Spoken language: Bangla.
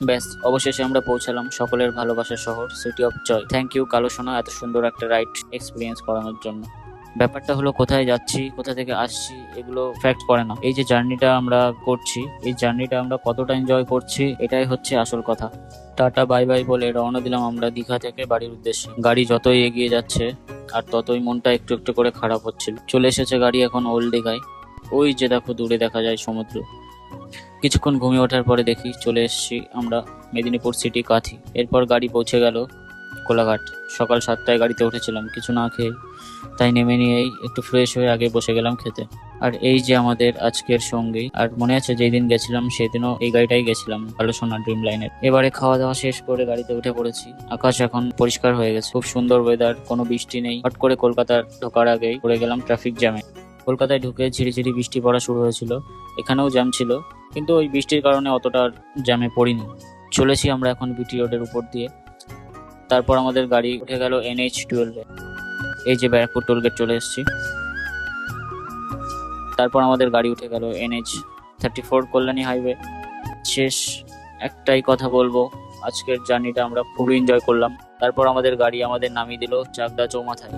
ব্যাস, অবশেষে আমরা পৌঁছালাম সকলের ভালোবাসার শহর city of joy. Thank you কালো সোনা এত সুন্দর একটা রাইড এক্সপিরিয়েন্স করানোর জন্য। ব্যাপারটা হলো কোথায় যাচ্ছি, কোথা থেকে আসছি, এগুলো ফ্যাক্ট করে না। এই যে জার্নিটা আমরা করছি, এই জার্নিটা আমরা কতটা এনজয় করছি, এটাই হচ্ছে আসল কথা। টাটা বাই বাই বলে রওনা দিলাম আমরা দীঘা থেকে বাড়ির উদ্দেশ্যে। গাড়ি যতই এগিয়ে যাচ্ছে আর ততই মনটা একটু একটু করে খারাপ হচ্ছিল। চলে এসেছে গাড়ি এখন ওল্ড দীঘায়। ওই যে দেখো দূরে দেখা যায় সমুদ্র। কিছুক্ষণ ঘুমিয়ে ওঠার পরে দেখি চলে এসেছি আমরা মেদিনীপুর সিটি কাঁথি। এরপর গাড়ি পৌঁছে গেল কোলাঘাট। সকাল 7টায় গাড়িতে উঠেছিলাম কিছু না খেয়ে, তাই নেমে নিয়েই একটু ফ্রেশ হয়ে আগে বসে গেলাম খেতে। আর এই যে আমাদের আজকের সঙ্গী। আর মনে আছে যেই দিন গেছিলাম সেদিনও এই গাড়িটাই গেছিলাম, কালো সোনা ড্রিম লাইনের। এবারে খাওয়া দাওয়া শেষ করে গাড়িতে উঠে পড়েছি। আকাশ এখন পরিষ্কার হয়ে গেছে, খুব সুন্দর ওয়েদার, কোনো বৃষ্টি নেই। হট করে কলকাতার ঢোকার আগেই পড়ে গেলাম ট্রাফিক জ্যামে। কলকাতায় ঢুকে ঝিরিঝিরি বৃষ্টি পড়া শুরু হয়েছিল। এখানেও জ্যাম ছিল, কিন্তু ওই বৃষ্টির কারণে অতটা জ্যামে পড়িনি। চলেছি আমরা এখন বিটি রোডের উপর দিয়ে। তারপর আমাদের গাড়ি উঠে গেল NH-12-এ। এই যে ব্যারাকপুর টোলগেট চলে এসেছি। তারপর আমাদের গাড়ি উঠে গেল NH-34 কল্যাণী হাইওয়ে। শেষ একটাই কথা বলবো, আজকের জার্নিটা আমরা খুবই এনজয় করলাম। তারপর আমাদের গাড়ি আমাদের নামিয়ে দিল চাকদা চৌমাথায়।